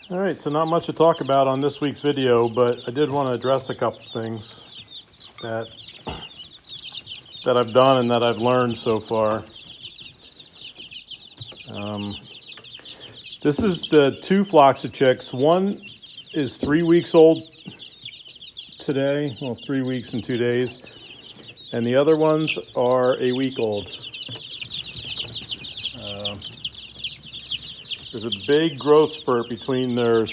All right, so not much to talk about on this week's video, but I did want to address a couple things that that I've done and that I've learned so far. Um, this is the two flocks of chicks. One is 3 weeks old today, well, 3 weeks and 2 days, and the other ones are a week old. There's a big growth spurt between their,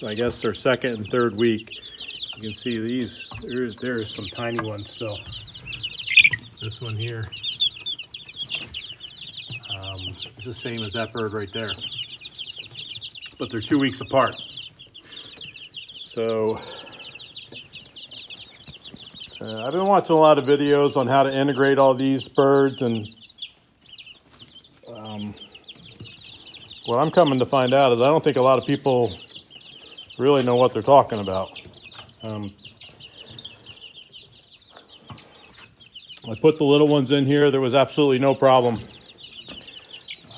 I guess, their second and third week. You can see these. There's some tiny ones still. This one here is the same as that bird right there, but they're 2 weeks apart. So I've been watching a lot of videos on how to integrate all these birds, and what I'm coming to find out is I don't think a lot of people really know what they're talking about. I put the little ones in here. There was absolutely no problem.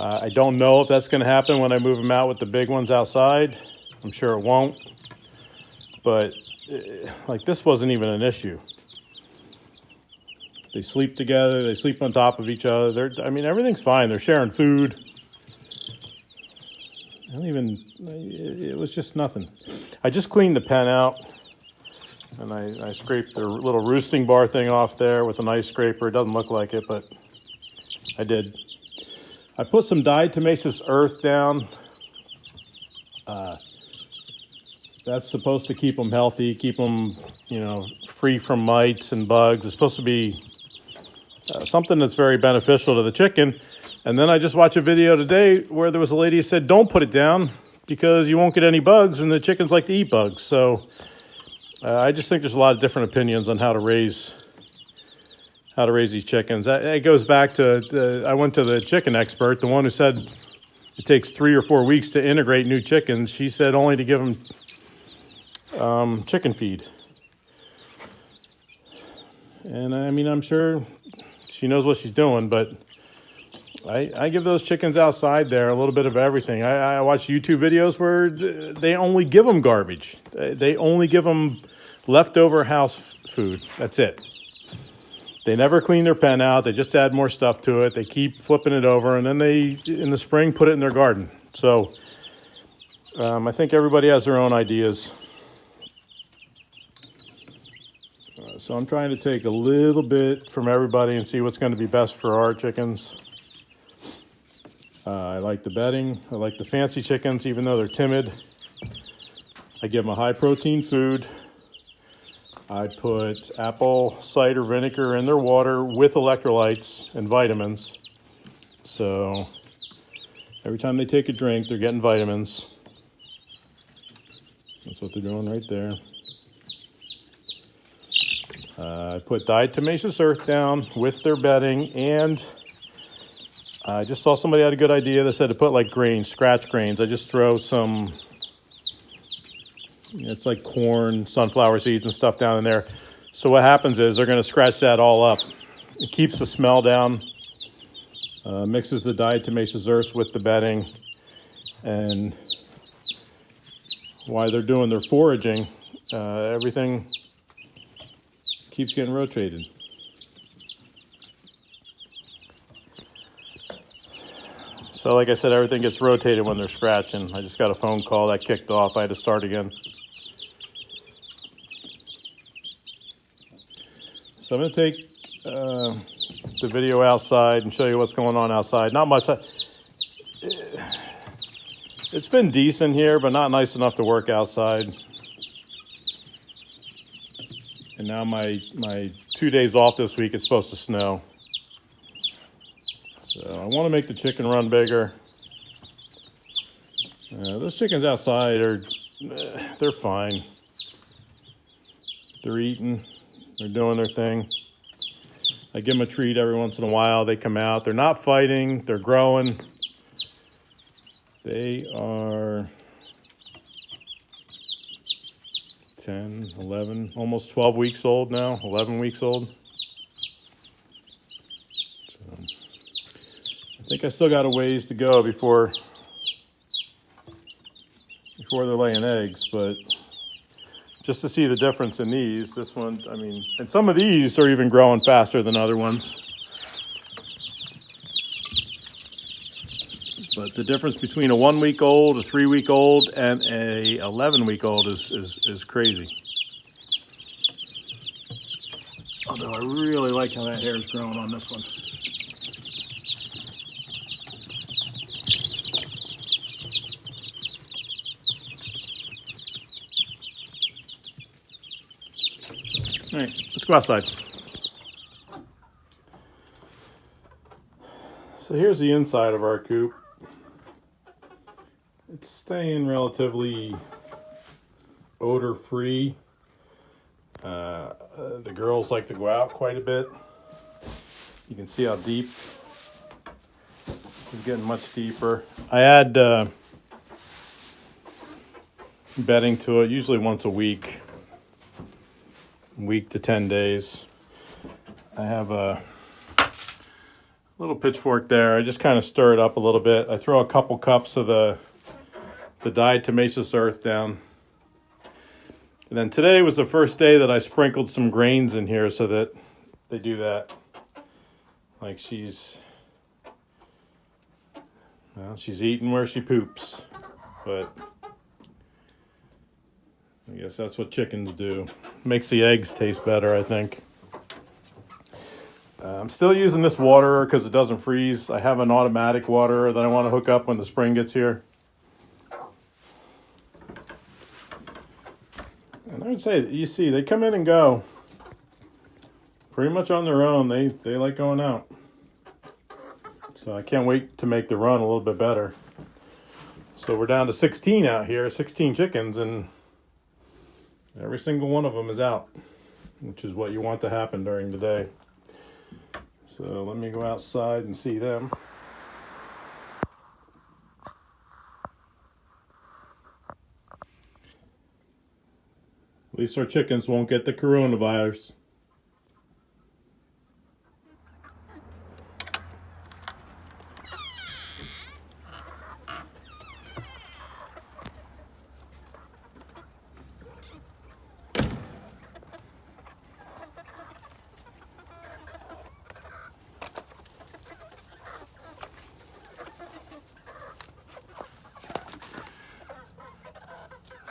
I don't know if that's going to happen when I move them out with the big ones outside. I'm sure it won't. But like, this wasn't even an issue. They sleep together. They sleep on top of each other. Everything's fine. They're sharing food. It was just nothing. I just cleaned the pen out, and I scraped the little roosting bar thing off there with a nice scraper. It doesn't look like it, but I did. I put some diatomaceous earth down. That's supposed to keep them healthy, keep them, free from mites and bugs. It's supposed to be something that's very beneficial to the chicken. And then I just watched a video today where there was a lady who said, don't put it down because you won't get any bugs, and the chickens like to eat bugs. So I just think there's a lot of different opinions on how to raise these chickens. It goes back to, I went to the chicken expert, the one who said it takes 3 or 4 weeks to integrate new chickens. She said only to give them chicken feed. And I'm sure she knows what she's doing, but I give those chickens outside there a little bit of everything. I watch YouTube videos where they only give them garbage. They only give them leftover house food. That's it. They never clean their pen out. They just add more stuff to it. They keep flipping it over, and then they, in the spring, put it in their garden. So I think everybody has their own ideas. So I'm trying to take a little bit from everybody and see what's going to be best for our chickens. I like the bedding. I like the fancy chickens, even though they're timid. I give them a high protein food. I put apple cider vinegar in their water with electrolytes and vitamins. So every time they take a drink, they're getting vitamins. That's what they're doing right there. I put diatomaceous earth down with their bedding, and I just saw somebody had a good idea that said to put like grains, scratch grains. I just throw some, it's like corn, sunflower seeds and stuff down in there. So what happens is they're going to scratch that all up. It keeps the smell down, mixes the diatomaceous earth with the bedding, and while they're doing their foraging, everything keeps getting rotated. So like I said, everything gets rotated when they're scratching. I just got a phone call that kicked off. I had to start again. So I'm going to take the video outside and show you what's going on outside. Not much. It's been decent here, but not nice enough to work outside. And now my 2 days off this week, it's supposed to snow. So I want to make the chicken run bigger. Those chickens outside they're fine. They're eating. They're doing their thing. I give them a treat every once in a while. They come out. They're not fighting. They're growing. They are 10, 11, almost 12 weeks old now. 11 weeks old. So I think I still got a ways to go before before they're laying eggs, but just to see the difference in these, this one, I mean, and some of these are even growing faster than other ones. But the difference between a 1 week old, a 3 week old, and a 11 week old is crazy. Although I really like how that hair is growing on this one. All right, let's go outside. So here's the inside of our coop. It's staying relatively odor-free. The girls like to go out quite a bit. You can see how deep. It's getting much deeper. I add bedding to it, usually once a week to 10 days. I have a little pitchfork there. I just kind of stir it up a little bit. I throw a couple cups of the diatomaceous earth down. And then today was the first day that I sprinkled some grains in here so that they do that. Like she's eating where she poops. But I guess that's what chickens do. Makes the eggs taste better, I think. I'm still using this waterer because it doesn't freeze. I have an automatic waterer that I want to hook up when the spring gets here. And I would say, you see, they come in and go pretty much on their own. They like going out. So I can't wait to make the run a little bit better. So we're down to 16 out here, 16 chickens, and every single one of them is out, which is what you want to happen during the day. So let me go outside and see them. At least our chickens won't get the coronavirus.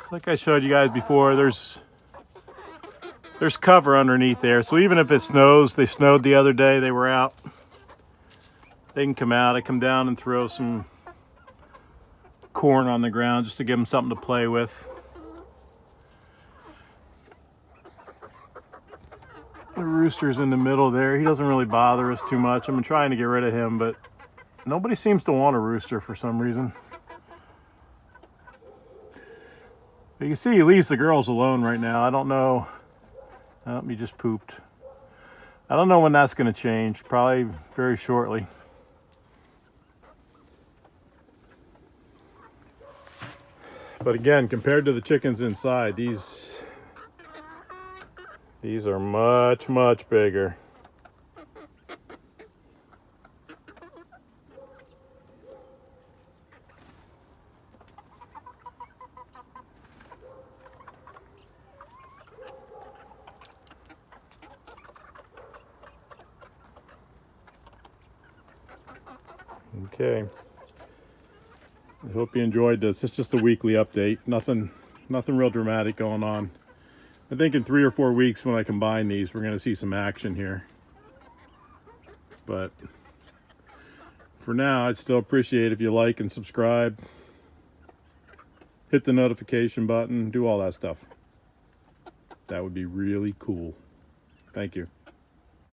Like I showed you guys before, there's cover underneath there. So even if it snows, they snowed the other day, they were out. They can come out. I come down and throw some corn on the ground just to give them something to play with. The rooster's in the middle there. He doesn't really bother us too much. I've been trying to get rid of him, but nobody seems to want a rooster for some reason. But you can see he leaves the girls alone right now. I don't know. Oh, he just pooped. I don't know when that's going to change. Probably very shortly. But again, compared to the chickens inside, these are much, much bigger. Okay. I hope you enjoyed this. It's just a weekly update. Nothing real dramatic going on. I think in 3 or 4 weeks when I combine these, we're going to see some action here. But for now, I'd still appreciate if you like and subscribe. Hit the notification button, do all that stuff. That would be really cool. Thank you.